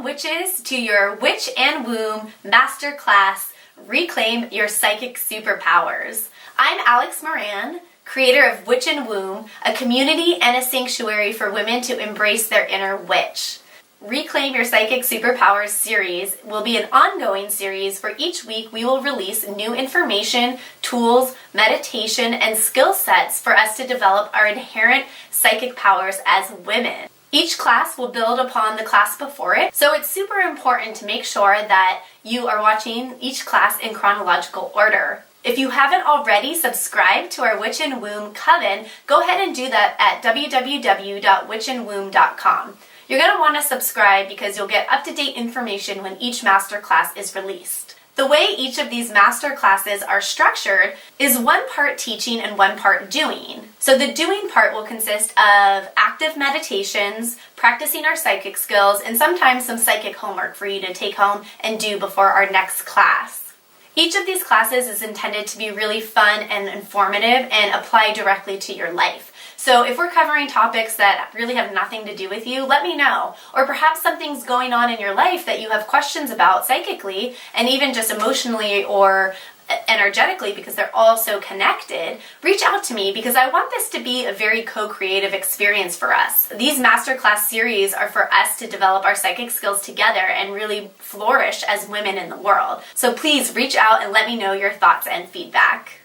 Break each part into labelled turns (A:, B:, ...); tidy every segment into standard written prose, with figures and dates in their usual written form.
A: witches, to your Witch and Womb Masterclass, Reclaim Your Psychic Superpowers. I'm Alex Moran, creator of Witch and Womb, a community and a sanctuary for women to embrace their inner witch. Reclaim Your Psychic Superpowers series will be an ongoing series where each week we will release new information, tools, meditation, and skill sets for us to develop our inherent psychic powers as women. Each class will build upon the class before it, so it's super important to make sure that you are watching each class in chronological order. If you haven't already subscribed to our Witch and Womb Coven, go ahead and do that at www.witchandwomb.com. You're going to want to subscribe because you'll get up-to-date information when each masterclass is released. The way each of these master classes are structured is one part teaching and one part doing. So the doing part will consist of active meditations, practicing our psychic skills, and sometimes some psychic homework for you to take home and do before our next class. Each of these classes is intended to be really fun and informative and apply directly to your life. So if we're covering topics that really have nothing to do with you, let me know. Or perhaps something's going on in your life that you have questions about psychically and even just emotionally or energetically, because they're all so connected. Reach out to me because I want this to be a very co-creative experience for us. These masterclass series are for us to develop our psychic skills together and really flourish as women in the world. So please reach out and let me know your thoughts and feedback.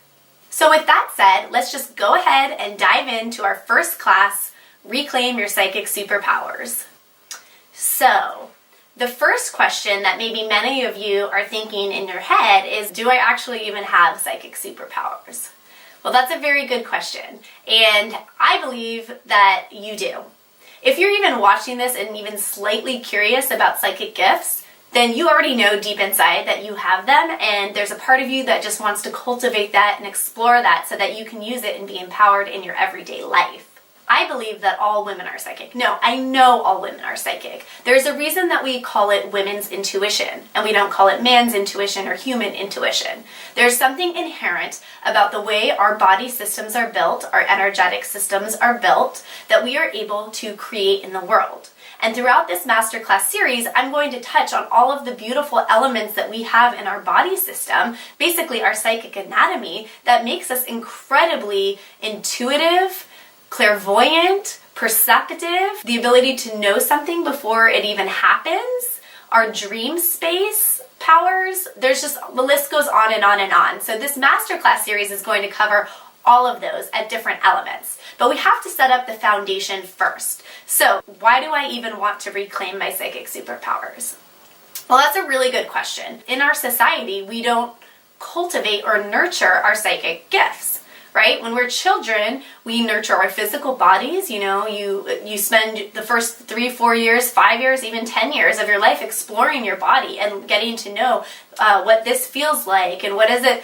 A: So with that said, let's just go ahead and dive into our first class, Reclaim Your Psychic Superpowers. So, the first question that maybe many of you are thinking in your head is, do I actually even have psychic superpowers? Well, that's a very good question, and I believe that you do. If you're even watching this and even slightly curious about psychic gifts, then you already know deep inside that you have them, and there's a part of you that just wants to cultivate that and explore that so that you can use it and be empowered in your everyday life. I believe that all women are psychic. No, I know all women are psychic. There's a reason that we call it women's intuition, and we don't call it man's intuition or human intuition. There's something inherent about the way our body systems are built, our energetic systems are built, that we are able to create in the world. And throughout this masterclass series, I'm going to touch on all of the beautiful elements that we have in our body system, basically our psychic anatomy, that makes us incredibly intuitive, clairvoyant, perceptive, the ability to know something before it even happens, our dream space powers. There's just, the list goes on and on and on. So this masterclass series is going to cover all of those at different elements. But we have to set up the foundation first. So why do I even want to reclaim my psychic superpowers? Well, that's a really good question. In our society, we don't cultivate or nurture our psychic gifts, right? When we're children, we nurture our physical bodies. You know, you spend the first 3, 4 years, 5 years, even 10 years of your life exploring your body and getting to know what this feels like and what does it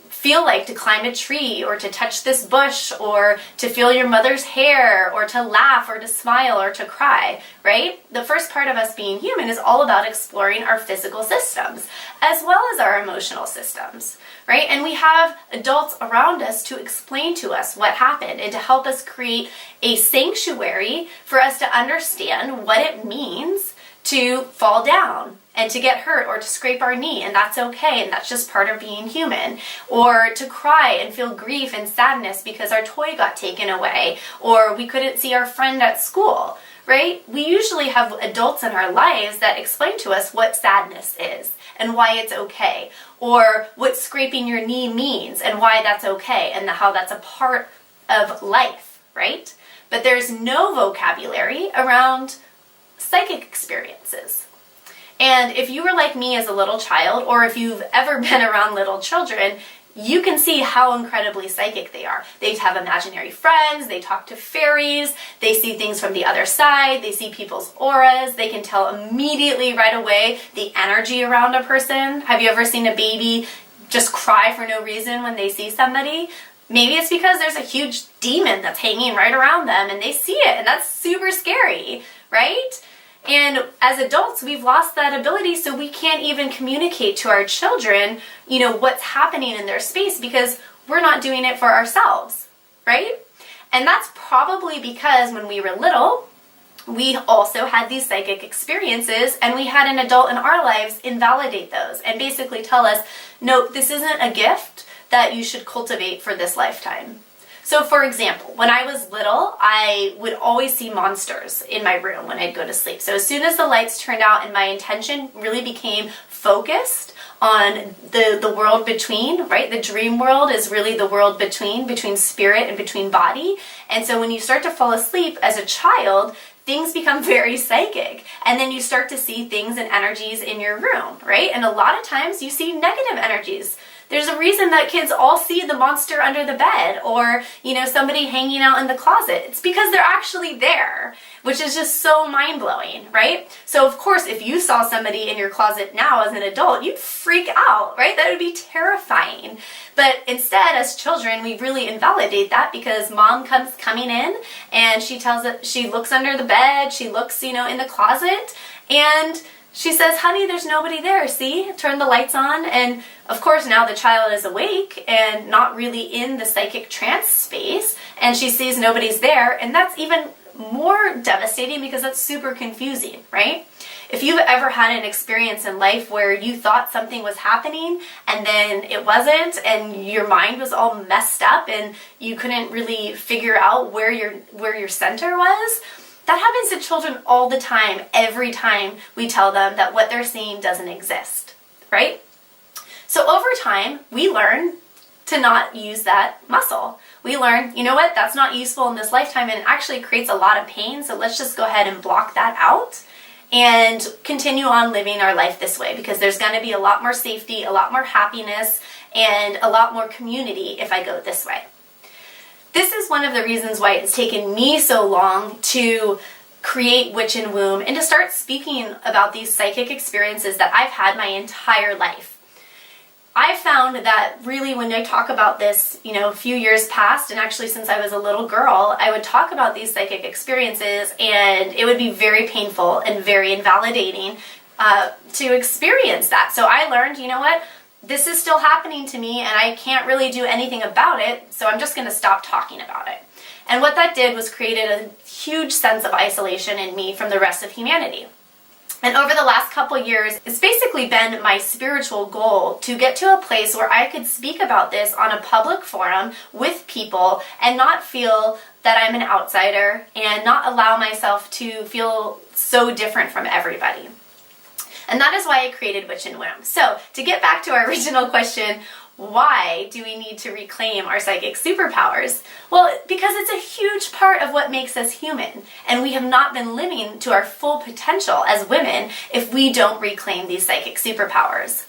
A: feel like to climb a tree or to touch this bush or to feel your mother's hair or to laugh or to smile or to cry, right? The first part of us being human is all about exploring our physical systems as well as our emotional systems, right? And we have adults around us to explain to us what happened and to help us create a sanctuary for us to understand what it means to fall down and to get hurt or to scrape our knee, and that's okay, and that's just part of being human. Or to cry and feel grief and sadness because our toy got taken away, or we couldn't see our friend at school, right? We usually have adults in our lives that explain to us what sadness is and why it's okay, or what scraping your knee means and why that's okay, and how that's a part of life, right? But there's no vocabulary around psychic experiences. And if you were like me as a little child, or if you've ever been around little children, you can see how incredibly psychic they are. They have imaginary friends, they talk to fairies, they see things from the other side, they see people's auras, they can tell immediately right away the energy around a person. Have you ever seen a baby just cry for no reason when they see somebody? Maybe it's because there's a huge demon that's hanging right around them and they see it, and that's super scary, right? And as adults, we've lost that ability, so we can't even communicate to our children, what's happening in their space because we're not doing it for ourselves, right? And that's probably because when we were little, we also had these psychic experiences, and we had an adult in our lives invalidate those and basically tell us, no, this isn't a gift that you should cultivate for this lifetime. So for example, when I was little, I would always see monsters in my room when I'd go to sleep. So as soon as the lights turned out and my intention really became focused on the world between, right? The dream world is really the world between spirit and between body. And so when you start to fall asleep as a child, things become very psychic. And then you start to see things and energies in your room, right? And a lot of times you see negative energies. There's a reason that kids all see the monster under the bed or, somebody hanging out in the closet. It's because they're actually there, which is just so mind-blowing, right? So of course, if you saw somebody in your closet now as an adult, you'd freak out, right? That would be terrifying. But instead, as children, we really invalidate that because mom comes coming in and she looks under the bed, she looks, in the closet, and she says, honey, there's nobody there, see? Turn the lights on. And of course, now the child is awake and not really in the psychic trance space, and she sees nobody's there, and that's even more devastating because that's super confusing, right? If you've ever had an experience in life where you thought something was happening and then it wasn't, and your mind was all messed up and you couldn't really figure out where your center was, that happens to children all the time, every time we tell them that what they're seeing doesn't exist, right? So over time, we learn to not use that muscle. We learn, that's not useful in this lifetime and it actually creates a lot of pain, so let's just go ahead and block that out and continue on living our life this way, because there's going to be a lot more safety, a lot more happiness, and a lot more community if I go this way. This is one of the reasons why it's taken me so long to create Witch and Womb and to start speaking about these psychic experiences that I've had my entire life. I found that really when I talk about this, a few years past, and actually since I was a little girl, I would talk about these psychic experiences and it would be very painful and very invalidating to experience that. So I learned, this is still happening to me and I can't really do anything about it, so I'm just going to stop talking about it. And what that did was created a huge sense of isolation in me from the rest of humanity. And over the last couple years, it's basically been my spiritual goal to get to a place where I could speak about this on a public forum with people and not feel that I'm an outsider and not allow myself to feel so different from everybody. And that is why I created Witch and Womb. So to get back to our original question, why do we need to reclaim our psychic superpowers? Well, because it's a huge part of what makes us human, and we have not been living to our full potential as women if we don't reclaim these psychic superpowers.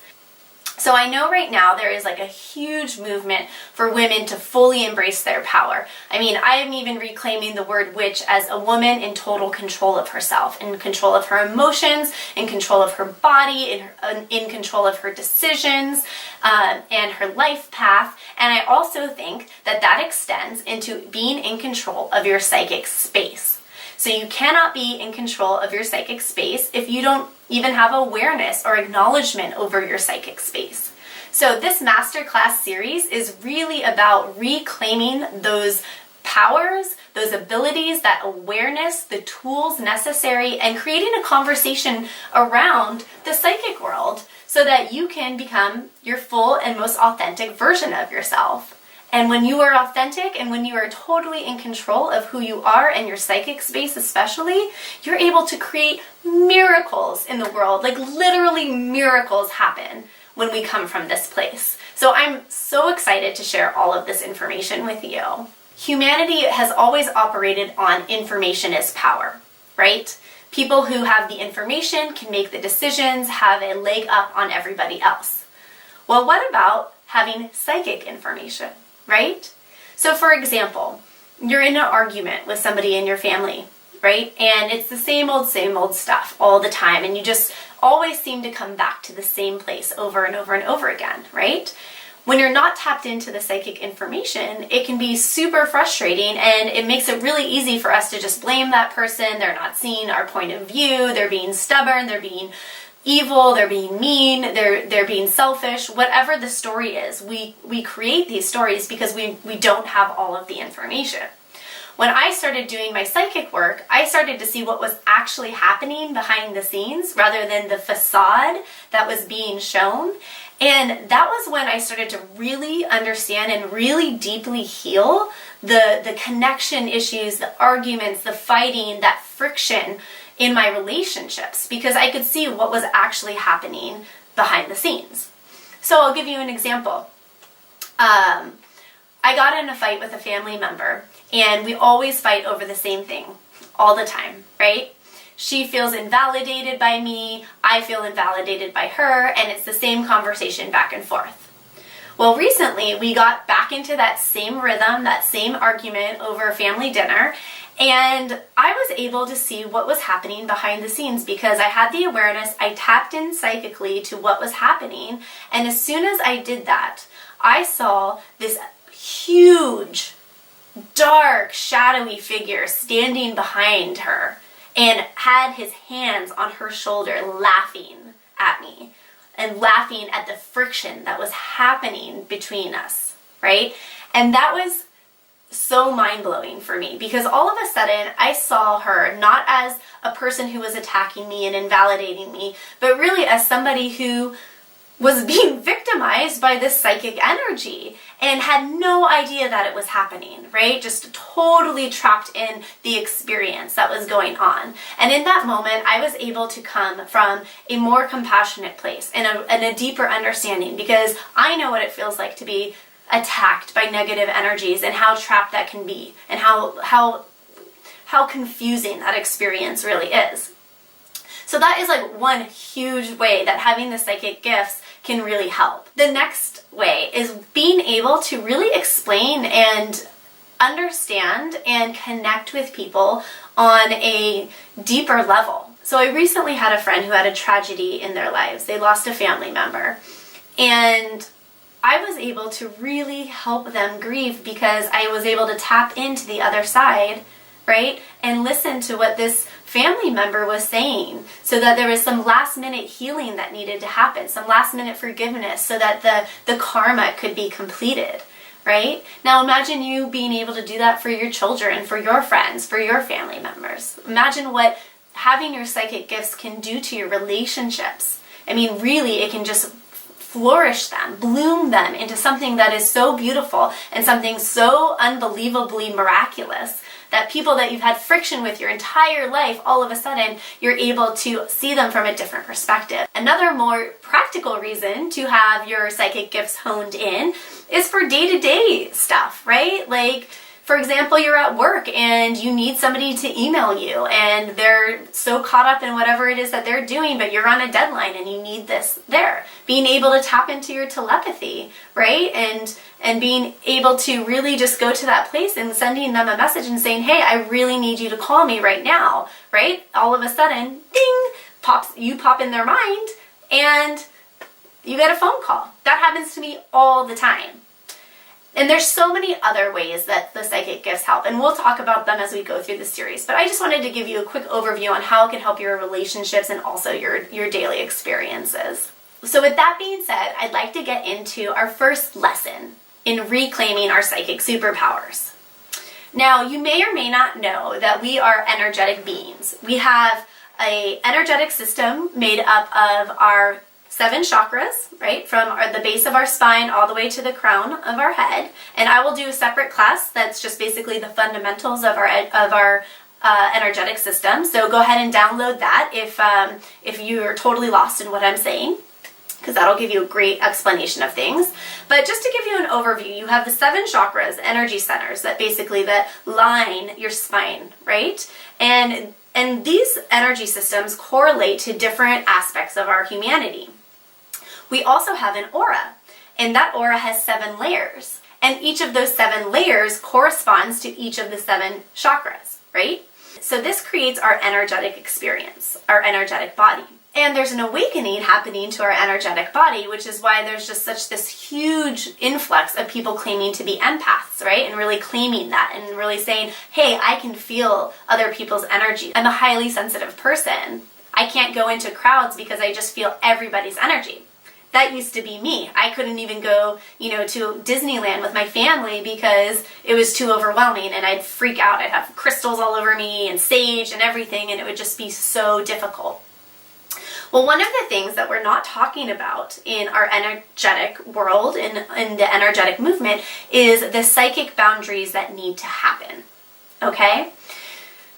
A: So I know right now there is like a huge movement for women to fully embrace their power. I mean, I am even reclaiming the word witch as a woman in total control of herself, in control of her emotions, in control of her body, in control of her decisions, and her life path. And I also think that that extends into being in control of your psychic space. So you cannot be in control of your psychic space if you don't even have awareness or acknowledgement over your psychic space. So this Masterclass series is really about reclaiming those powers, those abilities, that awareness, the tools necessary, and creating a conversation around the psychic world so that you can become your full and most authentic version of yourself. And when you are authentic and when you are totally in control of who you are and your psychic space especially, you're able to create miracles in the world. Like literally miracles happen when we come from this place. So I'm so excited to share all of this information with you. Humanity has always operated on information as power, right? People who have the information can make the decisions, have a leg up on everybody else. Well, what about having psychic information? Right? So for example, you're in an argument with somebody in your family, right? And it's the same old stuff all the time. And you just always seem to come back to the same place over and over and over again, right? When you're not tapped into the psychic information, it can be super frustrating and it makes it really easy for us to just blame that person. They're not seeing our point of view. They're being stubborn. They're being evil, they're being mean, they're being selfish, whatever the story is. We create these stories because we don't have all of the information. When I started doing my psychic work, I started to see what was actually happening behind the scenes rather than the facade that was being shown. And that was when I started to really understand and really deeply heal the connection issues, the arguments, the fighting, that friction in my relationships, because I could see what was actually happening behind the scenes. So I'll give you an example. I got in a fight with a family member, and we always fight over the same thing all the time, right? She feels invalidated by me, I feel invalidated by her, and it's the same conversation back and forth. Well, recently we got back into that same rhythm, that same argument over family dinner, and I was able to see what was happening behind the scenes because I had the awareness, I tapped in psychically to what was happening, and as soon as I did that, I saw this huge, dark, shadowy figure standing behind her and had his hands on her shoulder laughing at me and laughing at the friction that was happening between us, right? And that was so mind-blowing for me because all of a sudden I saw her not as a person who was attacking me and invalidating me, but really as somebody who was being victimized by this psychic energy and had no idea that it was happening, right? Just totally trapped in the experience that was going on. And in that moment, I was able to come from a more compassionate place and a deeper understanding because I know what it feels like to be attacked by negative energies and how trapped that can be and how confusing that experience really is. So that is like one huge way that having the psychic gifts can really help. The next way is being able to really explain and understand and connect with people on a deeper level. So I recently had a friend who had a tragedy in their lives. They lost a family member. And I was able to really help them grieve because I was able to tap into the other side, right? And listen to what this family member was saying so that there was some last minute healing that needed to happen, some last minute forgiveness so that the karma could be completed, right? Now imagine you being able to do that for your children, for your friends, for your family members. Imagine what having your psychic gifts can do to your relationships. I mean, really, it can just flourish them, bloom them into something that is so beautiful and something so unbelievably miraculous that people that you've had friction with your entire life, all of a sudden, you're able to see them from a different perspective. Another more practical reason to have your psychic gifts honed in is for day-to-day stuff, right? Like, for example, you're at work and you need somebody to email you and they're so caught up in whatever it is that they're doing, but you're on a deadline and you need this there. Being able to tap into your telepathy, right? And being able to really just go to that place and sending them a message and saying, hey, I really need you to call me right now, right? All of a sudden, ding, you pop in their mind and you get a phone call. That happens to me all the time. And there's so many other ways that the psychic gifts help, and we'll talk about them as we go through the series. But I just wanted to give you a quick overview on how it can help your relationships and also your daily experiences. So with that being said, I'd like to get into our first lesson in reclaiming our psychic superpowers. Now, you may or may not know that we are energetic beings. We have an energetic system made up of our 7 chakras, right, from the base of our spine all the way to the crown of our head. And I will do a separate class that's just basically the fundamentals of our energetic system. So go ahead and download that if you're totally lost in what I'm saying, because that'll give you a great explanation of things. But just to give you an overview, you have the 7 chakras, energy centers, that basically that line your spine, right? And these energy systems correlate to different aspects of our humanity. We also have an aura, and that aura has 7 layers. And each of those 7 layers corresponds to each of the 7 chakras, right? So this creates our energetic experience, our energetic body. And there's an awakening happening to our energetic body, which is why there's just such this huge influx of people claiming to be empaths, right? And really claiming that and really saying, hey, I can feel other people's energy. I'm a highly sensitive person. I can't go into crowds because I just feel everybody's energy. That used to be me. I couldn't even go, to Disneyland with my family because it was too overwhelming, and I'd freak out. I'd have crystals all over me and sage and everything, and it would just be so difficult. Well, one of the things that we're not talking about in our energetic world, in the energetic movement, is the psychic boundaries that need to happen. Okay?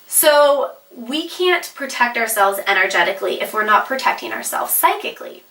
A: So we can't protect ourselves energetically if we're not protecting ourselves psychically.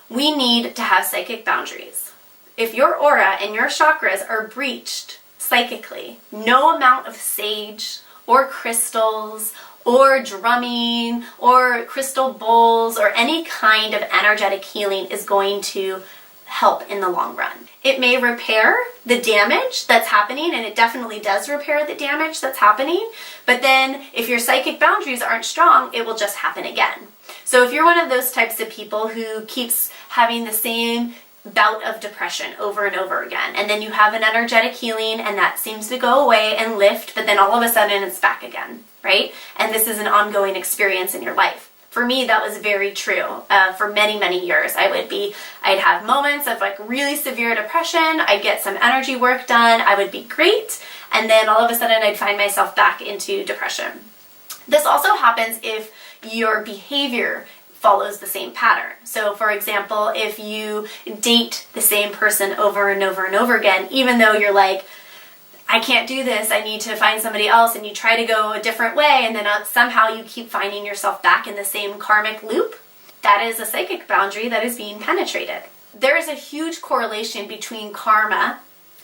A: We need to have psychic boundaries. If your aura and your chakras are breached psychically, no amount of sage or crystals or drumming or crystal bowls or any kind of energetic healing is going to help in the long run. It may repair the damage that's happening, and it definitely does repair the damage that's happening, but then if your psychic boundaries aren't strong, it will just happen again. So if you're one of those types of people who keeps having the same bout of depression over and over again, and then you have an energetic healing and that seems to go away and lift, but then all of a sudden it's back again, right? And this is an ongoing experience in your life. For me, that was very true. For many, many years, I'd have moments of like really severe depression. I'd get some energy work done. I would be great. And then all of a sudden I'd find myself back into depression. This also happens if your behavior follows the same pattern. So for example, if you date the same person over and over and over again, even though you're like, I can't do this, I need to find somebody else, and you try to go a different way, and then somehow you keep finding yourself back in the same karmic loop, that is a psychic boundary that is being penetrated. There is a huge correlation between karma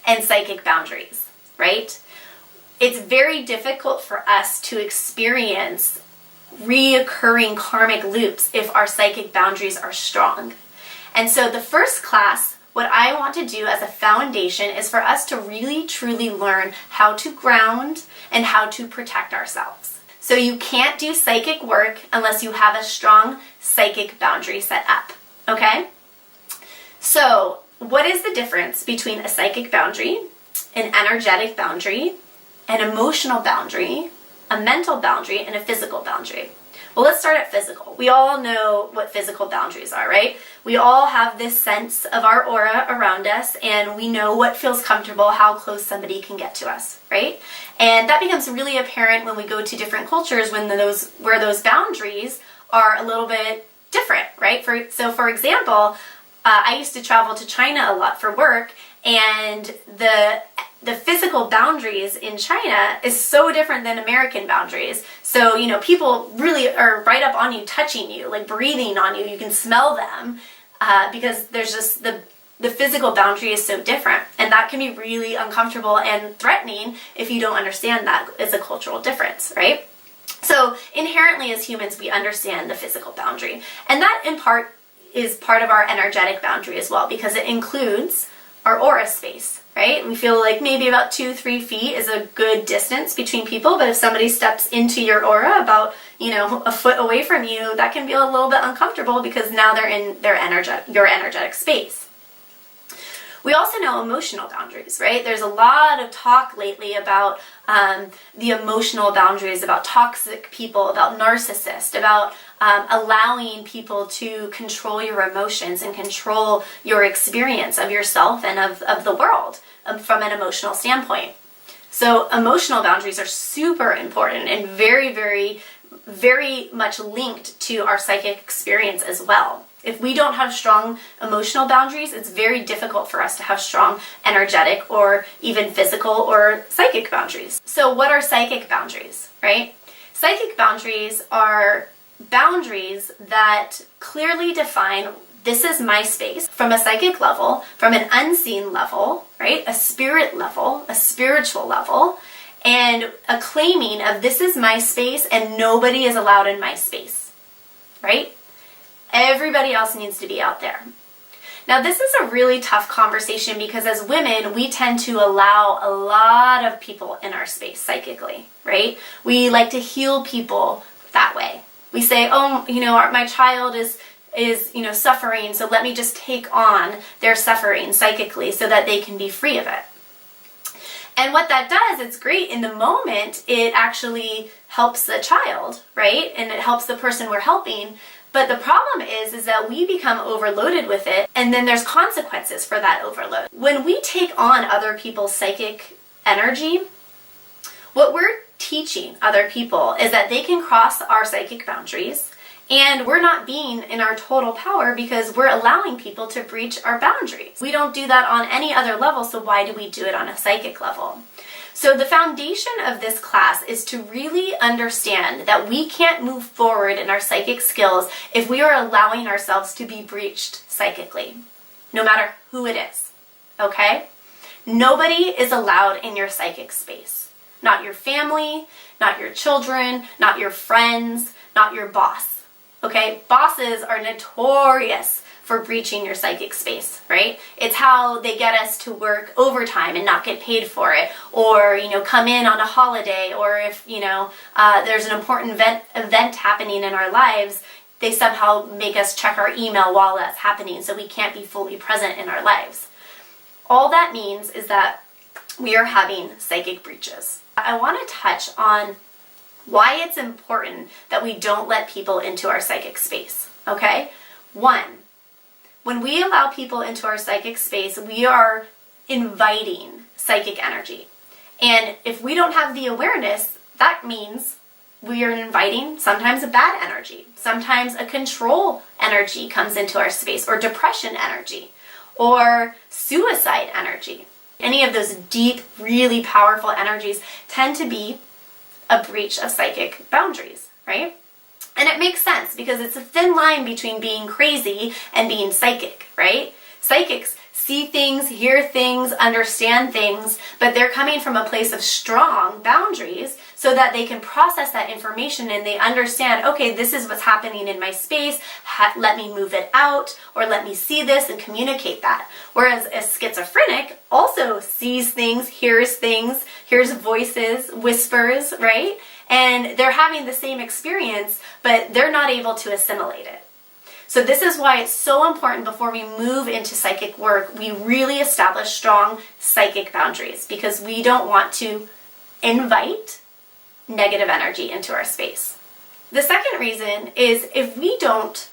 A: and psychic boundaries, right? It's very difficult for us to experience reoccurring karmic loops if our psychic boundaries are strong. And so the first class, what I want to do as a foundation is for us to really truly learn how to ground and how to protect ourselves. So you can't do psychic work unless you have a strong psychic boundary set up, okay? So what is the difference between a psychic boundary, an energetic boundary, an emotional boundary, a mental boundary, and a physical boundary? Well, let's start at physical. We all know what physical boundaries are, right? We all have this sense of our aura around us, and we know what feels comfortable, how close somebody can get to us, right? And that becomes really apparent when we go to different cultures where those boundaries are a little bit different, right? So for example, I used to travel to China a lot for work, and the physical boundaries in China is so different than American boundaries. So, people really are right up on you, touching you, like breathing on you. You can smell them because there's just the physical boundary is so different. And that can be really uncomfortable and threatening if you don't understand that as a cultural difference, right? So inherently as humans, we understand the physical boundary. And that in part is part of our energetic boundary as well, because it includes our aura space, right? We feel like maybe about 2-3 feet is a good distance between people, but if somebody steps into your aura about, a foot away from you, that can be a little bit uncomfortable because now they're in your energetic space. We also know emotional boundaries, right? There's a lot of talk lately about the emotional boundaries, about toxic people, about narcissists, about allowing people to control your emotions and control your experience of yourself and of the world from an emotional standpoint. So emotional boundaries are super important and very, very, very much linked to our psychic experience as well. If we don't have strong emotional boundaries, it's very difficult for us to have strong energetic or even physical or psychic boundaries. So what are psychic boundaries, right? Psychic boundaries are boundaries that clearly define, this is my space from a psychic level, from an unseen level, right? A spirit level, a spiritual level, and a claiming of this is my space and nobody is allowed in my space, right? Everybody else needs to be out there. Now, this is a really tough conversation because as women, we tend to allow a lot of people in our space psychically, right? We like to heal people that way. We say, oh, my child is suffering, so let me just take on their suffering psychically so that they can be free of it. And what that does, it's great in the moment, it actually helps the child, right? And it helps the person we're helping. But the problem is that we become overloaded with it, and then there's consequences for that overload. When we take on other people's psychic energy, what we're teaching other people is that they can cross our psychic boundaries, and we're not being in our total power because we're allowing people to breach our boundaries. We don't do that on any other level, so why do we do it on a psychic level? So the foundation of this class is to really understand that we can't move forward in our psychic skills if we are allowing ourselves to be breached psychically, no matter who it is, okay? Nobody is allowed in your psychic space. Not your family, not your children, not your friends, not your boss, okay? Bosses are notorious for breaching your psychic space, right? It's how they get us to work overtime and not get paid for it, or, come in on a holiday, or if, there's an important event happening in our lives, they somehow make us check our email while that's happening, so we can't be fully present in our lives. All that means is that we are having psychic breaches. I want to touch on why it's important that we don't let people into our psychic space, okay? One, when we allow people into our psychic space, we are inviting psychic energy. And if we don't have the awareness, that means we are inviting sometimes a bad energy. Sometimes a control energy comes into our space, or depression energy, or suicide energy. Any of those deep, really powerful energies tend to be a breach of psychic boundaries, right? And it makes sense because it's a thin line between being crazy and being psychic, right? Psychics see things, hear things, understand things, but they're coming from a place of strong boundaries so that they can process that information and they understand, okay, this is what's happening in my space, let me move it out, or let me see this and communicate that. Whereas a schizophrenic also sees things, hears voices, whispers, right? And they're having the same experience, but they're not able to assimilate it. So this is why it's so important before we move into psychic work, we really establish strong psychic boundaries, because we don't want to invite negative energy into our space. The second reason is if we don't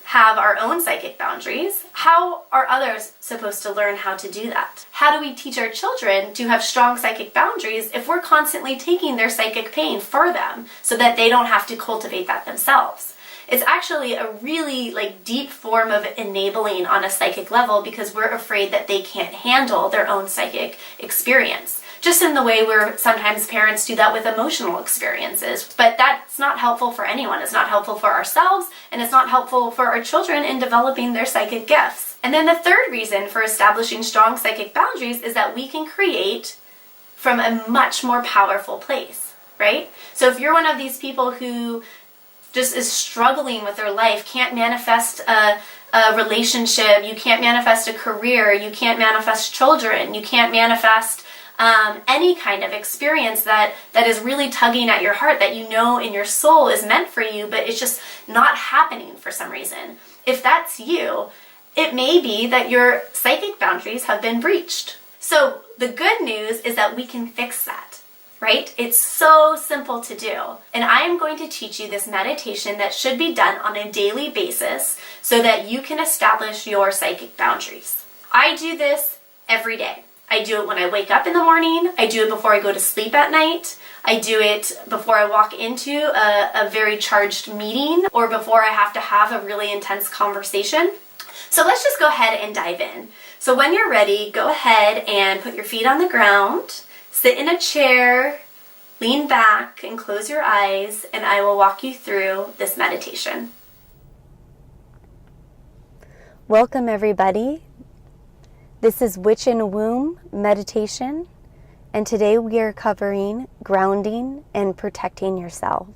A: have our own psychic boundaries, how are others supposed to learn how to do that? How do we teach our children to have strong psychic boundaries if we're constantly taking their psychic pain for them so that they don't have to cultivate that themselves? It's actually a really deep form of enabling on a psychic level, because we're afraid that they can't handle their own psychic experience. Just in the way where sometimes parents do that with emotional experiences. But that's not helpful for anyone. It's not helpful for ourselves, and it's not helpful for our children in developing their psychic gifts. And then the third reason for establishing strong psychic boundaries is that we can create from a much more powerful place, right? So if you're one of these people who just is struggling with their life, can't manifest a relationship, you can't manifest a career, you can't manifest children, you can't manifest any kind of experience that is really tugging at your heart, that you know in your soul is meant for you, but it's just not happening for some reason. If that's you, it may be that your psychic boundaries have been breached. So the good news is that we can fix that, right? It's so simple to do. And I am going to teach you this meditation that should be done on a daily basis so that you can establish your psychic boundaries. I do this every day. I do it when I wake up in the morning. I do it before I go to sleep at night. I do it before I walk into a very charged meeting, or before I have to have a really intense conversation. So let's just go ahead and dive in. So when you're ready, go ahead and put your feet on the ground, sit in a chair, lean back and close your eyes, and I will walk you through this meditation.
B: Welcome everybody. This is Witch in Womb meditation, and today we are covering grounding and protecting yourself.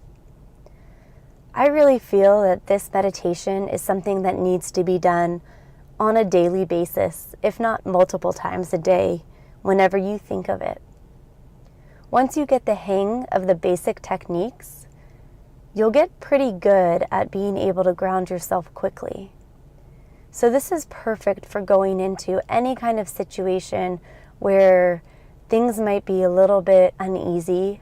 B: I really feel that this meditation is something that needs to be done on a daily basis, if not multiple times a day, whenever you think of it. Once you get the hang of the basic techniques, you'll get pretty good at being able to ground yourself quickly. So this is perfect for going into any kind of situation where things might be a little bit uneasy,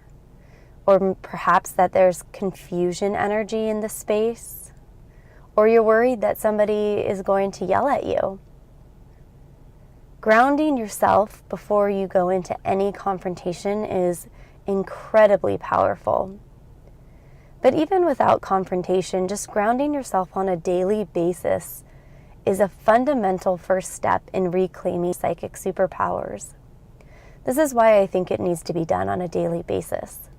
B: or perhaps that there's confusion energy in the space, or you're worried that somebody is going to yell at you. Grounding yourself before you go into any confrontation is incredibly powerful. But even without confrontation, just grounding yourself on a daily basis is a fundamental first step in reclaiming psychic superpowers. This is why I think it needs to be done on a daily basis.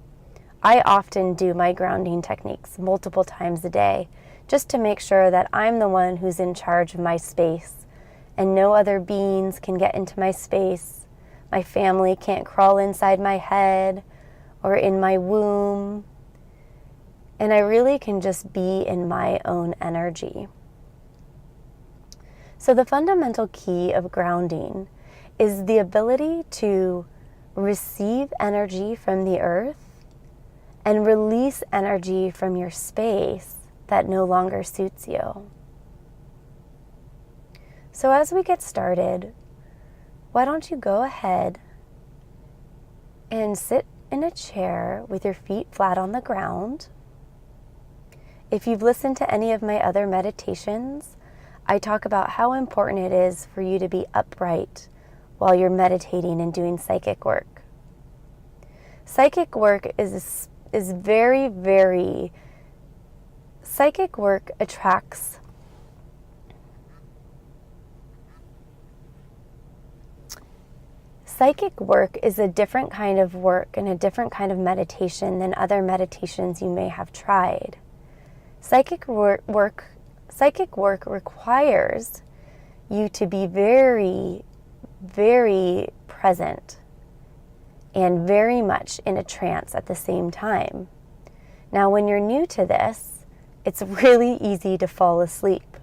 B: I often do my grounding techniques multiple times a day just to make sure that I'm the one who's in charge of my space and no other beings can get into my space. My family can't crawl inside my head or in my womb. And I really can just be in my own energy. So the fundamental key of grounding is the ability to receive energy from the earth and release energy from your space that no longer suits you. So as we get started, why don't you go ahead and sit in a chair with your feet flat on the ground. If you've listened to any of my other meditations, I talk about how important it is for you to be upright while you're meditating and doing psychic work. Psychic work is very, very... Psychic work attracts Psychic work is a different kind of work and a different kind of meditation than other meditations you may have tried. Psychic work requires you to be very, very present and very much in a trance at the same time. Now, when you're new to this, it's really easy to fall asleep.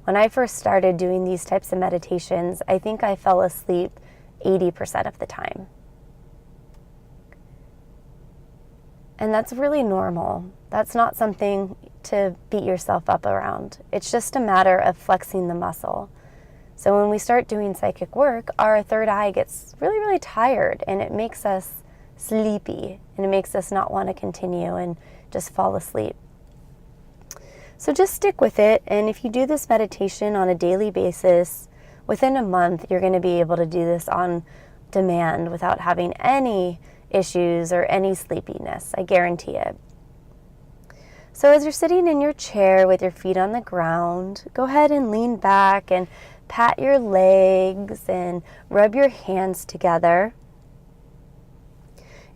B: When I first started doing these types of meditations, I think I fell asleep 80% of the time. And that's really normal. That's not something to beat yourself up around. It's just a matter of flexing the muscle. So when we start doing psychic work, our third eye gets really, really tired, and it makes us sleepy, and it makes us not want to continue and just fall asleep. So just stick with it, and if you do this meditation on a daily basis, within a month, you're going to be able to do this on demand without having any issues or any sleepiness. I guarantee it. So as you're sitting in your chair with your feet on the ground, go ahead and lean back and pat your legs and rub your hands together.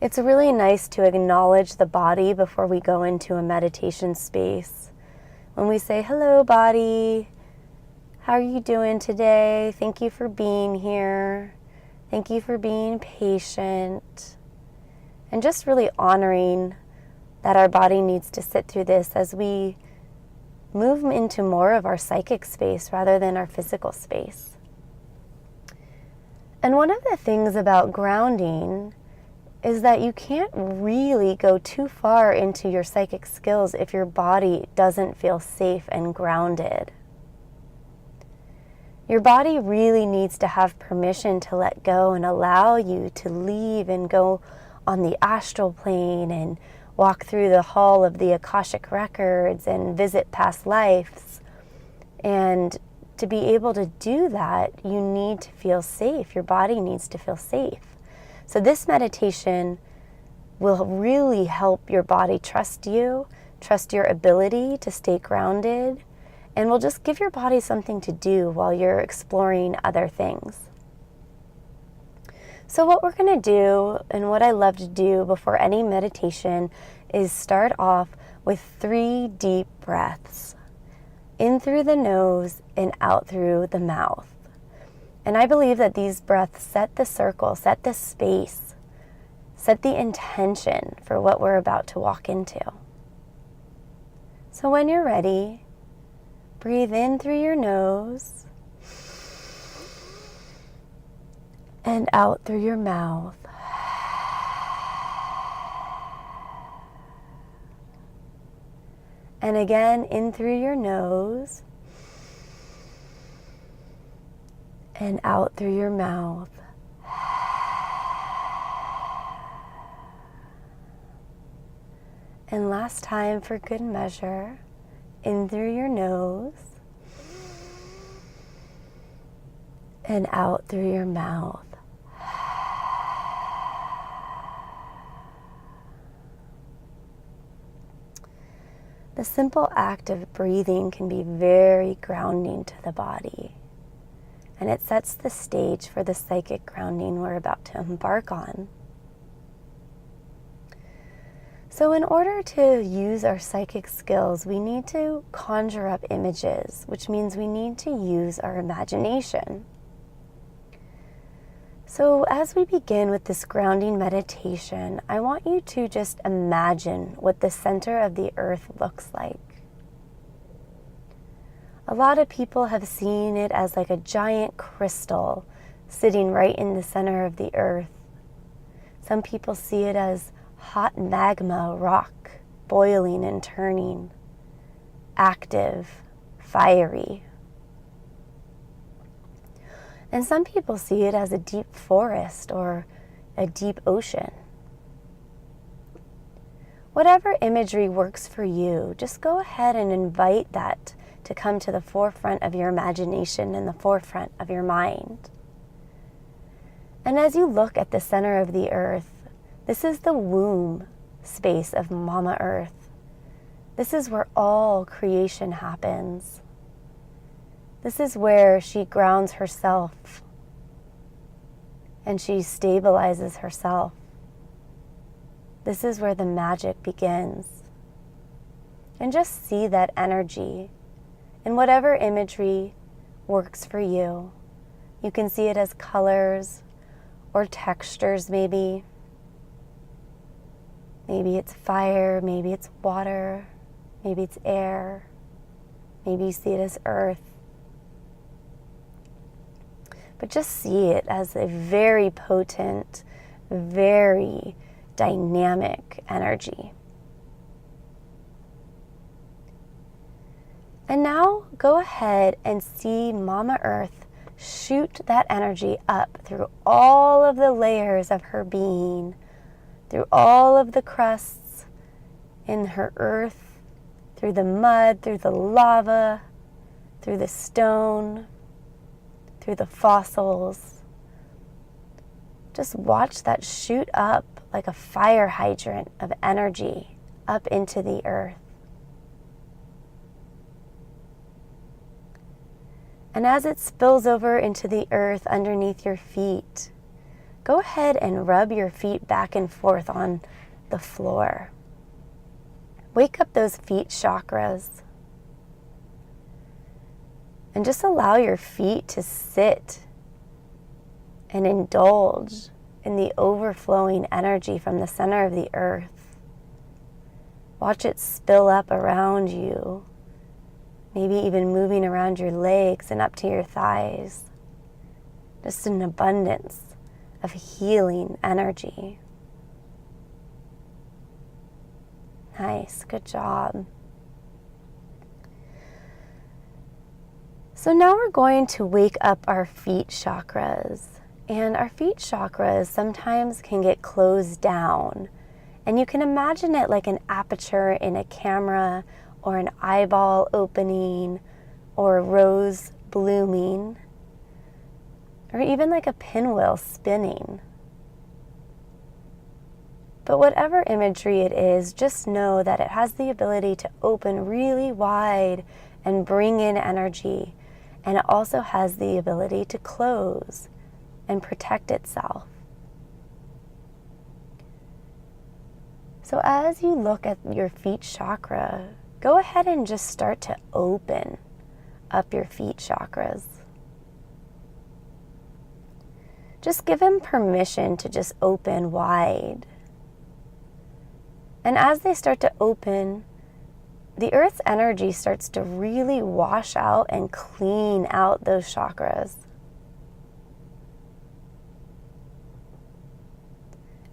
B: It's really nice to acknowledge the body before we go into a meditation space. When we say, "Hello, body. How are you doing today? Thank you for being here. Thank you for being patient." And just really honoring that our body needs to sit through this as we move into more of our psychic space rather than our physical space. And one of the things about grounding is that you can't really go too far into your psychic skills if your body doesn't feel safe and grounded. Your body really needs to have permission to let go and allow you to leave and go on the astral plane and walk through the hall of the Akashic records and visit past lives. And to be able to do that, you need to feel safe. Your body needs to feel safe. So this meditation will really help your body trust you, trust your ability to stay grounded, and will just give your body something to do while you're exploring other things. So what we're going to do, and what I love to do before any meditation, is start off with 3 deep breaths. In through the nose and out through the mouth. And I believe that these breaths set the circle, set the space, set the intention for what we're about to walk into. So when you're ready, breathe in through your nose and out through your mouth. And again, in through your nose and out through your mouth. And last time, for good measure, In through your nose and out through your mouth. The simple act of breathing can be very grounding to the body, and it sets the stage for the psychic grounding we're about to embark on. So in order to use our psychic skills, we need to conjure up images, which means we need to use our imagination. So as we begin with this grounding meditation, I want you to just imagine what the center of the earth looks like. A lot of people have seen it as like a giant crystal sitting right in the center of the earth. Some people see it as hot magma rock, boiling and turning, active, fiery. And some people see it as a deep forest or a deep ocean. Whatever imagery works for you, just go ahead and invite that to come to the forefront of your imagination and the forefront of your mind. And as you look at the center of the earth, this is the womb space of Mama Earth. This is where all creation happens. This is where she grounds herself and she stabilizes herself. This is where the magic begins. And just see that energy in whatever imagery works for you. You can see it as colors or textures maybe. Maybe it's fire, maybe it's water, maybe it's air, maybe you see it as earth. But just see it as a very potent, very dynamic energy. And now go ahead and see Mama Earth shoot that energy up through all of the layers of her being, through all of the crusts in her earth, through the mud, through the lava, through the stone, through the fossils. Just watch that shoot up like a fire hydrant of energy up into the earth. And as it spills over into the earth underneath your feet, go ahead and rub your feet back and forth on the floor. Wake up those feet chakras. And just allow your feet to sit and indulge in the overflowing energy from the center of the earth. Watch it spill up around you, maybe even moving around your legs and up to your thighs. Just an abundance of healing energy. Nice, good job. So now we're going to wake up our feet chakras. And our feet chakras sometimes can get closed down. And you can imagine it like an aperture in a camera, or an eyeball opening, or a rose blooming, or even like a pinwheel spinning. But whatever imagery it is, just know that it has the ability to open really wide and bring in energy. And it also has the ability to close and protect itself. So as you look at your feet chakra, go ahead and just start to open up your feet chakras. Just give them permission to just open wide. And as they start to open, the earth's energy starts to really wash out and clean out those chakras.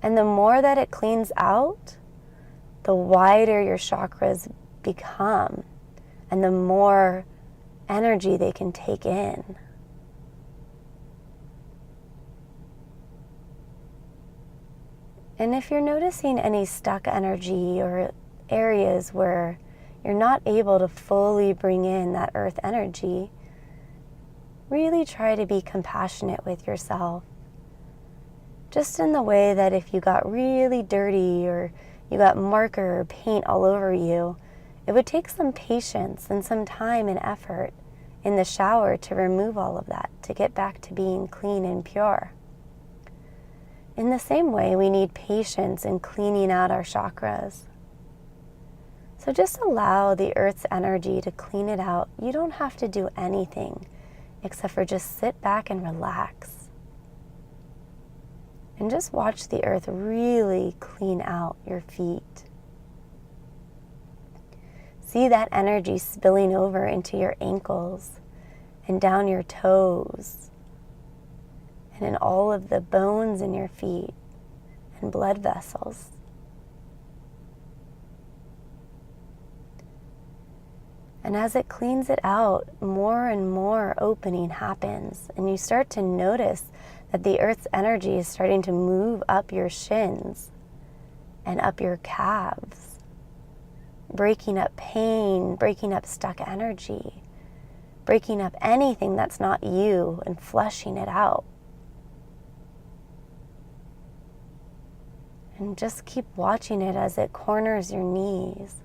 B: And the more that it cleans out, the wider your chakras become, and the more energy they can take in. And if you're noticing any stuck energy or areas where you're not able to fully bring in that earth energy, really try to be compassionate with yourself. Just in the way that if you got really dirty or you got marker or paint all over you, it would take some patience and some time and effort in the shower to remove all of that, to get back to being clean and pure. In the same way, we need patience in cleaning out our chakras. So just allow the earth's energy to clean it out. You don't have to do anything except for just sit back and relax. And just watch the earth really clean out your feet. See that energy spilling over into your ankles and down your toes and in all of the bones in your feet and blood vessels. And as it cleans it out, more and more opening happens, and you start to notice that the earth's energy is starting to move up your shins and up your calves, breaking up pain, breaking up stuck energy, breaking up anything that's not you and flushing it out. And just keep watching it as it corners your knees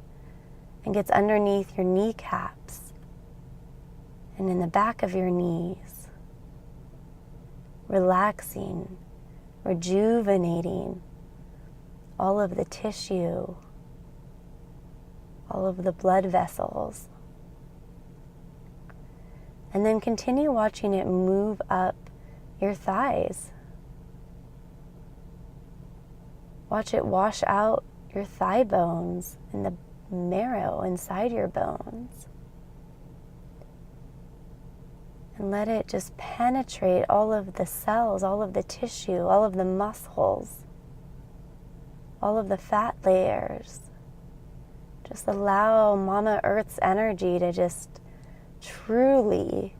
B: and gets underneath your kneecaps and in the back of your knees, relaxing, rejuvenating all of the tissue, all of the blood vessels. And then continue watching it move up your thighs. Watch it wash out your thigh bones and the marrow inside your bones. And let it just penetrate all of the cells, all of the tissue, all of the muscles, all of the fat layers. Just allow Mama Earth's energy to just truly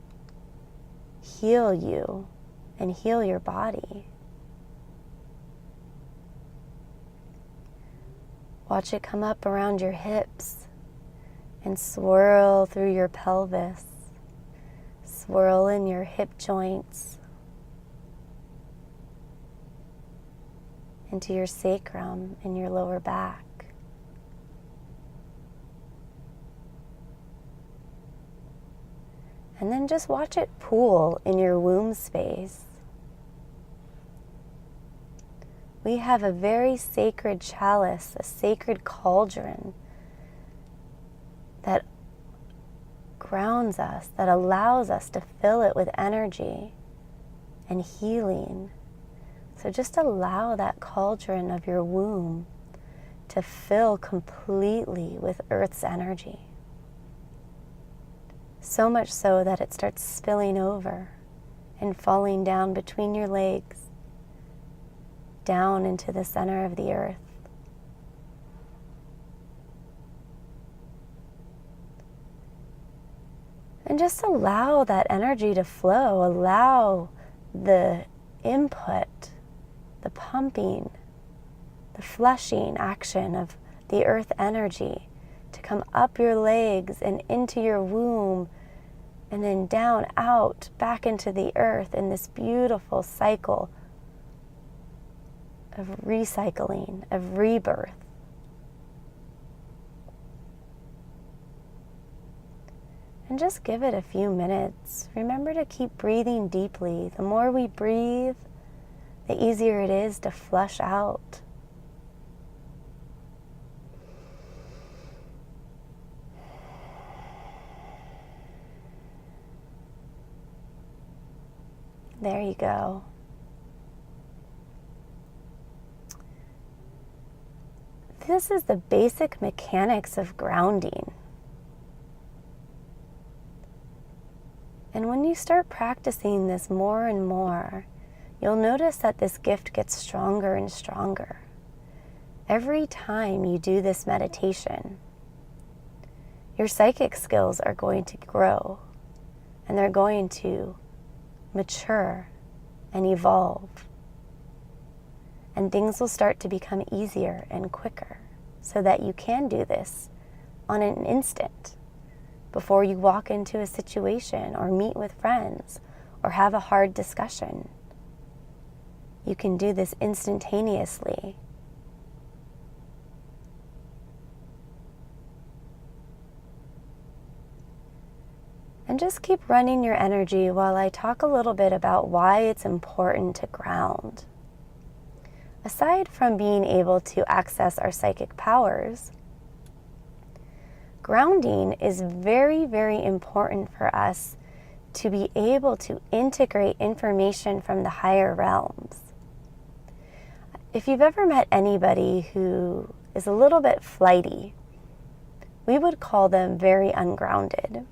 B: heal you and heal your body. Watch it come up around your hips and swirl through your pelvis, swirl in your hip joints, into your sacrum and your lower back. And then just watch it pool in your womb space. We have a very sacred chalice, a sacred cauldron that grounds us, that allows us to fill it with energy and healing. So just allow that cauldron of your womb to fill completely with Earth's energy. So much so that it starts spilling over and falling down between your legs, down into the center of the earth. And just allow that energy to flow. Allow the input, the pumping, the flushing action of the earth energy to come up your legs and into your womb and then down, out, back into the earth in this beautiful cycle of recycling, of rebirth. And just give it a few minutes. Remember to keep breathing deeply. The more we breathe, the easier it is to flush out. There you go. This is the basic mechanics of grounding. And when you start practicing this more and more, you'll notice that this gift gets stronger and stronger. Every time you do this meditation, your psychic skills are going to grow, and they're going to mature and evolve. And things will start to become easier and quicker so that you can do this on an instant before you walk into a situation or meet with friends or have a hard discussion. You can do this instantaneously. And just keep running your energy while I talk a little bit about why it's important to ground. Aside from being able to access our psychic powers, grounding is very, very important for us to be able to integrate information from the higher realms. If you've ever met anybody who is a little bit flighty, we would call them very ungrounded.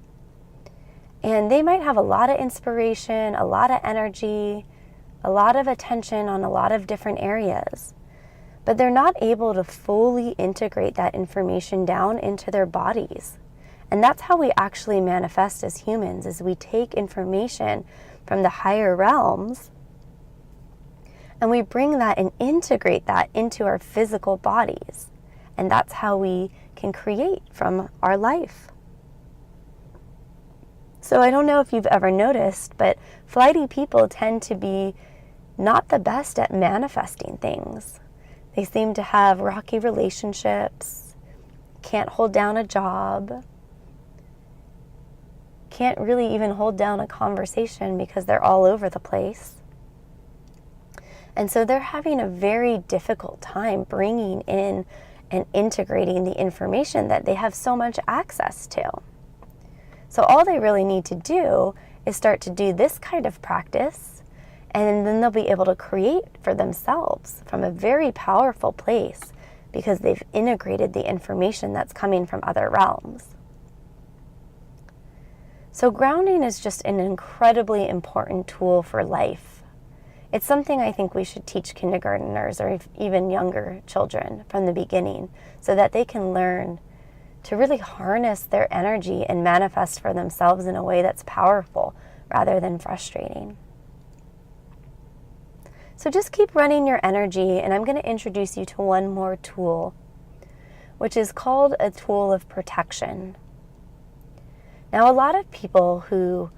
B: And they might have a lot of inspiration, a lot of energy, a lot of attention on a lot of different areas, but they're not able to fully integrate that information down into their bodies. And that's how we actually manifest as humans, is we take information from the higher realms and we bring that and integrate that into our physical bodies. And that's how we can create from our life. So I don't know if you've ever noticed, but flighty people tend to be not the best at manifesting things. They seem to have rocky relationships, can't hold down a job, can't really even hold down a conversation because they're all over the place. And so they're having a very difficult time bringing in and integrating the information that they have so much access to. So all they really need to do is start to do this kind of practice, and then they'll be able to create for themselves from a very powerful place because they've integrated the information that's coming from other realms. So grounding is just an incredibly important tool for life. It's something I think we should teach kindergartners or even younger children from the beginning so that they can learn to really harness their energy and manifest for themselves in a way that's powerful rather than frustrating. So just keep running your energy, and I'm going to introduce you to one more tool, which is called a tool of protection. Now, a lot of people who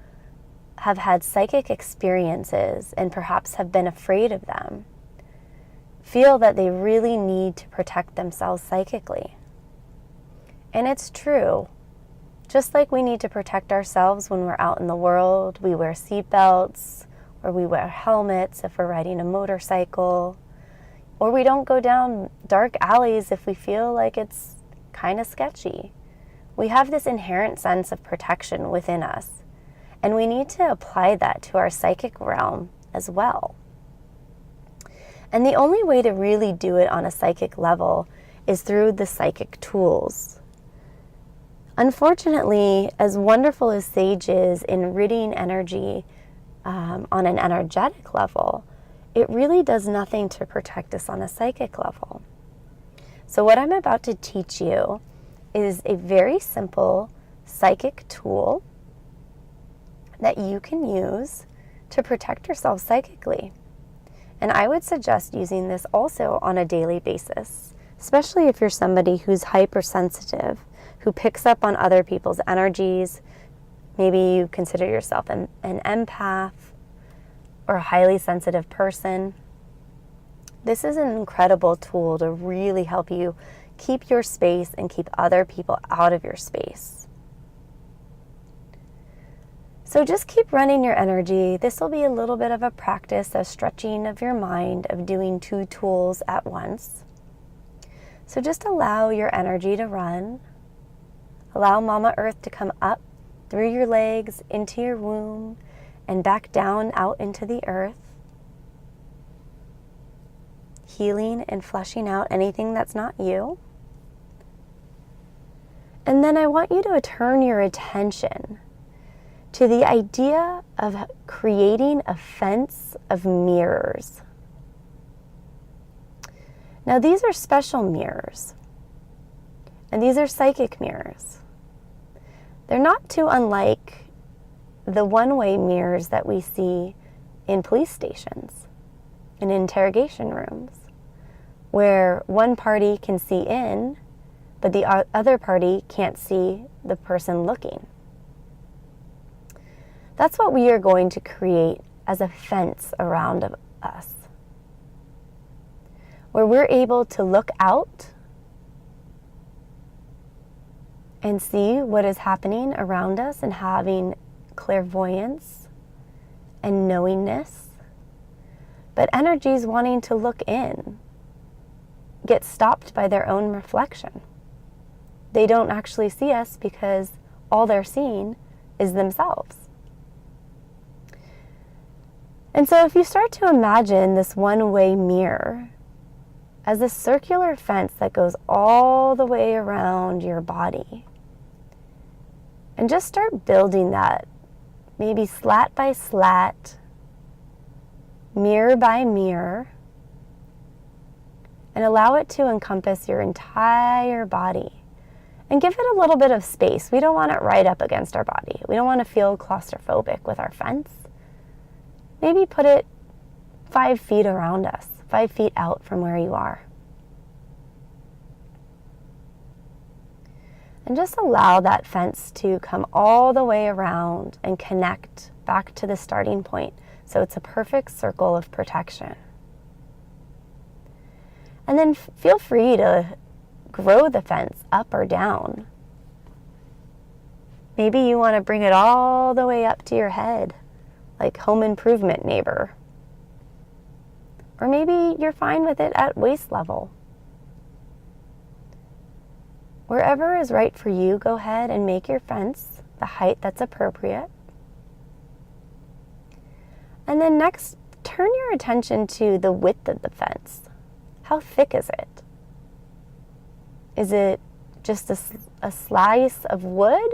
B: have had psychic experiences and perhaps have been afraid of them feel that they really need to protect themselves psychically. And it's true. Just like we need to protect ourselves when we're out in the world, we wear seatbelts, or we wear helmets if we're riding a motorcycle, or we don't go down dark alleys if we feel like it's kind of sketchy. We have this inherent sense of protection within us, and we need to apply that to our psychic realm as well. And the only way to really do it on a psychic level is through the psychic tools. Unfortunately, as wonderful as Sage is in ridding energy on an energetic level, it really does nothing to protect us on a psychic level. So what I'm about to teach you is a very simple psychic tool that you can use to protect yourself psychically. And I would suggest using this also on a daily basis, especially if you're somebody who's hypersensitive, who picks up on other people's energies. Maybe you consider yourself an empath or a highly sensitive person. This is an incredible tool to really help you keep your space and keep other people out of your space. So just keep running your energy. This will be a little bit of a practice of stretching of your mind, of doing two tools at once. So just allow your energy to run. Allow Mama Earth to come up through your legs, into your womb, and back down out into the earth, healing and flushing out anything that's not you. And then I want you to turn your attention to the idea of creating a fence of mirrors. Now, these are special mirrors, and these are psychic mirrors. They're not too unlike the one-way mirrors that we see in police stations, in interrogation rooms, where one party can see in, but the other party can't see the person looking. That's what we are going to create as a fence around us, where we're able to look out and see what is happening around us and having clairvoyance and knowingness. But energies wanting to look in get stopped by their own reflection. They don't actually see us because all they're seeing is themselves. And so if you start to imagine this one-way mirror as a circular fence that goes all the way around your body, and just start building that, maybe slat by slat, mirror by mirror, and allow it to encompass your entire body. And give it a little bit of space. We don't want it right up against our body. We don't want to feel claustrophobic with our fence. Maybe put it 5 feet around us, 5 feet out from where you are. And just allow that fence to come all the way around and connect back to the starting point. So it's a perfect circle of protection. And then feel free to grow the fence up or down. Maybe you want to bring it all the way up to your head, like home improvement neighbor. Or maybe you're fine with it at waist level. Wherever is right for you, go ahead and make your fence the height that's appropriate. And then next, turn your attention to the width of the fence. How thick is it? Is it just a slice of wood,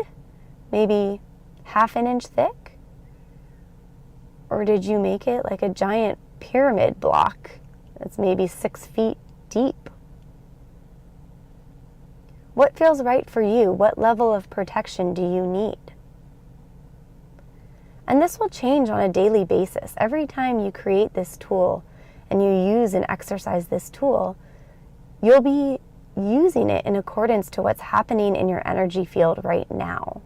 B: maybe half an inch thick? Or did you make it like a giant pyramid block that's maybe 6 feet deep? What feels right for you? What level of protection do you need? And this will change on a daily basis. Every time you create this tool and you use and exercise this tool, you'll be using it in accordance to what's happening in your energy field right now.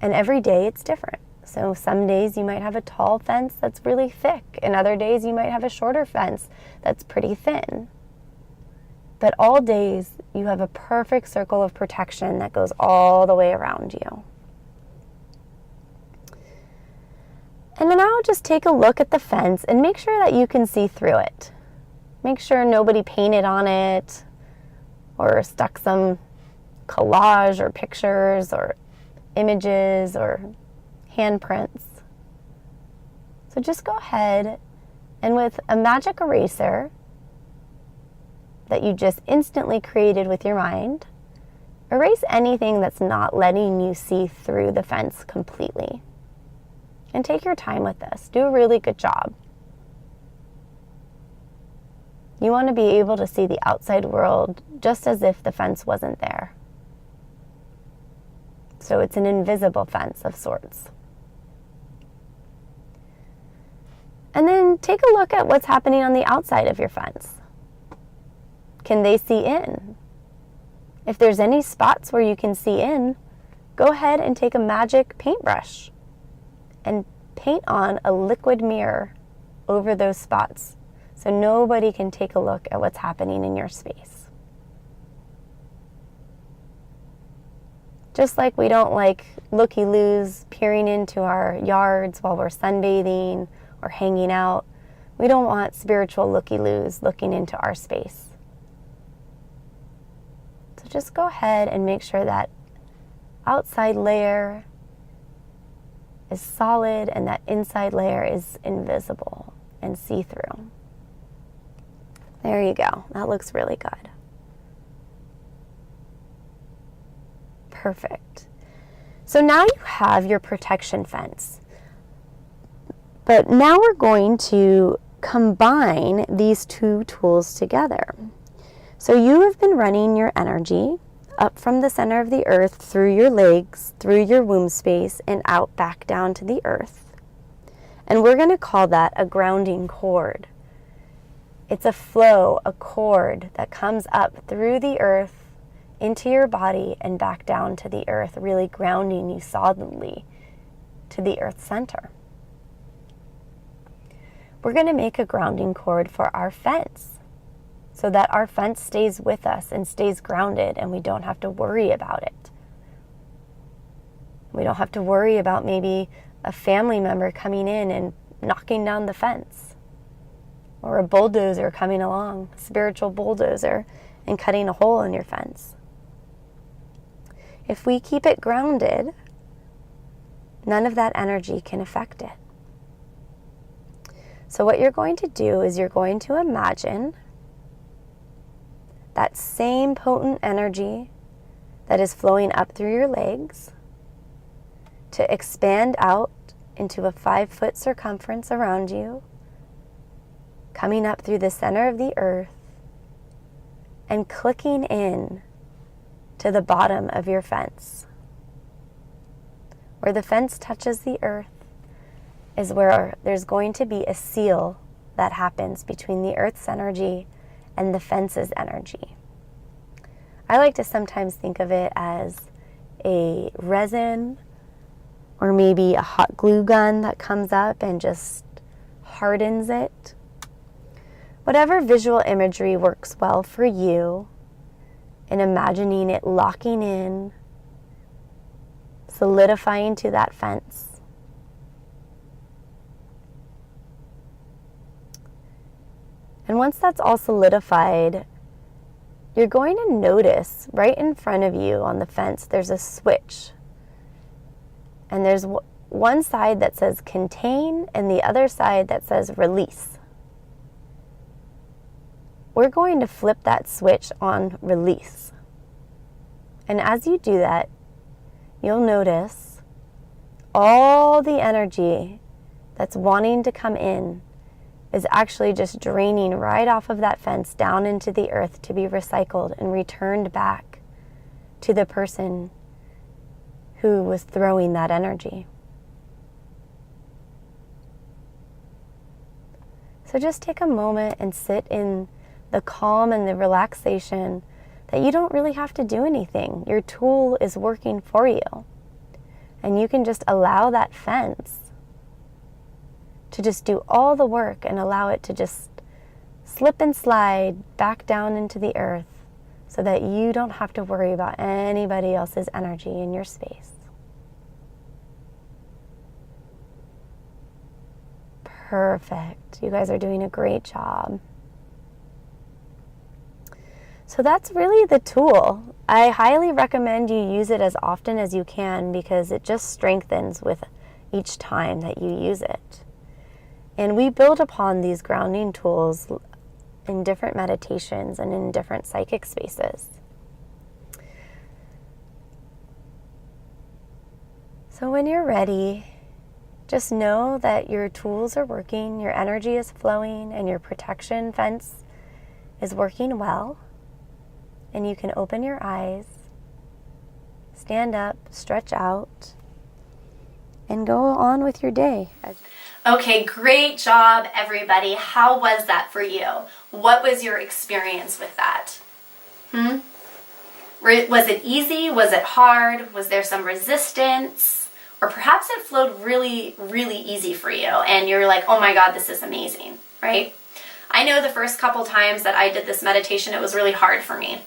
B: And every day it's different. So some days you might have a tall fence that's really thick, and other days you might have a shorter fence that's pretty thin. But all days you have a perfect circle of protection that goes all the way around you. And then now just take a look at the fence and make sure that you can see through it. Make sure nobody painted on it or stuck some collage or pictures or images or handprints. So just go ahead and with a magic eraser that you just instantly created with your mind, erase anything that's not letting you see through the fence completely. And take your time with this. Do a really good job. You want to be able to see the outside world just as if the fence wasn't there. So it's an invisible fence of sorts. And then take a look at what's happening on the outside of your fence. Can they see in? If there's any spots where you can see in, go ahead and take a magic paintbrush and paint on a liquid mirror over those spots so nobody can take a look at what's happening in your space. Just like we don't like looky-loos peering into our yards while we're sunbathing or hanging out, we don't want spiritual looky-loos looking into our space. So just go ahead and make sure that outside layer is solid and that inside layer is invisible and see-through. There you go. That looks really good. Perfect. So now you have your protection fence. But now we're going to combine these two tools together. So you have been running your energy up from the center of the earth through your legs, through your womb space, and out back down to the earth. And we're going to call that a grounding cord. It's a flow, a cord that comes up through the earth into your body and back down to the earth, really grounding you solidly to the earth center. We're going to make a grounding cord for our fence so that our fence stays with us and stays grounded and we don't have to worry about it. We don't have to worry about maybe a family member coming in and knocking down the fence, or a bulldozer coming along, a spiritual bulldozer, and cutting a hole in your fence. If we keep it grounded, none of that energy can affect it. So what you're going to do is you're going to imagine that same potent energy that is flowing up through your legs to expand out into a 5-foot circumference around you, coming up through the center of the earth and clicking in to the bottom of your fence. Where the fence touches the earth is where there's going to be a seal that happens between the earth's energy and the fence's energy. I like to sometimes think of it as a resin or maybe a hot glue gun that comes up and just hardens it. Whatever visual imagery works well for you, and imagining it locking in, solidifying to that fence. And once that's all solidified, you're going to notice right in front of you on the fence, there's a switch. And there's one side that says contain and the other side that says release. We're going to flip that switch on release. And as you do that, you'll notice all the energy that's wanting to come in is actually just draining right off of that fence down into the earth to be recycled and returned back to the person who was throwing that energy. So just take a moment and sit in the calm and the relaxation that you don't really have to do anything. Your tool is working for you. And you can just allow that fence to just do all the work and allow it to just slip and slide back down into the earth so that you don't have to worry about anybody else's energy in your space. Perfect. You guys are doing a great job. So that's really the tool. I highly recommend you use it as often as you can because it just strengthens with each time that you use it. And we build upon these grounding tools in different meditations and in different psychic spaces. So when you're ready, just know that your tools are working, your energy is flowing, and your protection fence is working well. And you can open your eyes, stand up, stretch out, and go on with your day.
A: Okay, great job, everybody. How was that for you? What was your experience with that? Was it easy? Was it hard? Was there some resistance? Or perhaps it flowed really, really easy for you and you're like, oh my God, this is amazing, right? I know the first couple times that I did this meditation, it was really hard for me.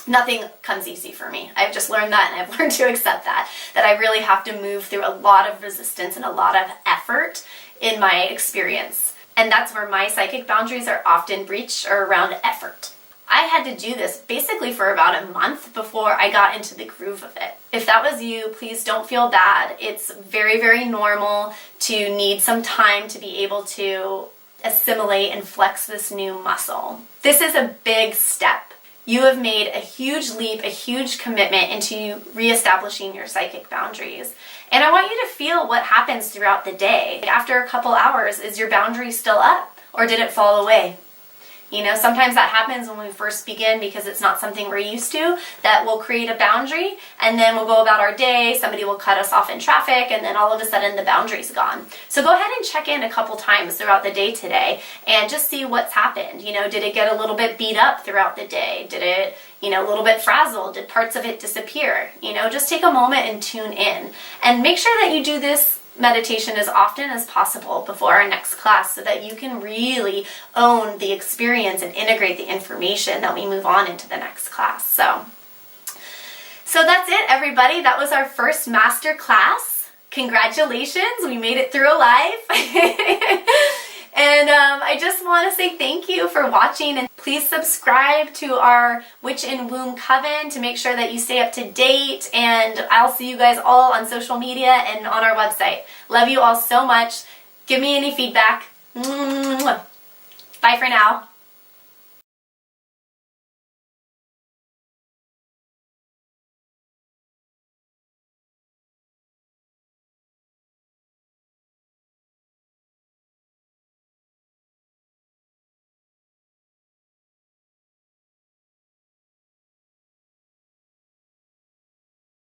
A: Nothing comes easy for me. I've just learned that and I've learned to accept that I really have to move through a lot of resistance and a lot of effort in my experience. And that's where my psychic boundaries are often breached, or around effort. I had to do this basically for about a month before I got into the groove of it. If that was you, please don't feel bad. It's very, very normal to need some time to be able to assimilate and flex this new muscle. This is a big step. You have made a huge leap, a huge commitment into reestablishing your psychic boundaries. And I want you to feel what happens throughout the day. After a couple hours, is your boundary still up or did it fall away? You know, sometimes that happens when we first begin because it's not something we're used to, that we'll create a boundary and then we'll go about our day, somebody will cut us off in traffic, and then all of a sudden the boundary's gone. So go ahead and check in a couple times throughout the day today and just see what's happened. You know, did it get a little bit beat up throughout the day? Did it, you know, a little bit frazzled? Did parts of it disappear? You know, just take a moment and tune in. And make sure that you do this meditation as often as possible before our next class so that you can really own the experience and integrate the information that we move on into the next class. So that's it, everybody. That was our first master class. Congratulations, we made it through alive. And I just want to say thank you for watching, and please subscribe to our Witch in Womb Coven to make sure that you stay up to date, and I'll see you guys all on social media and on our website. Love you all so much. Give me any feedback. Bye for now.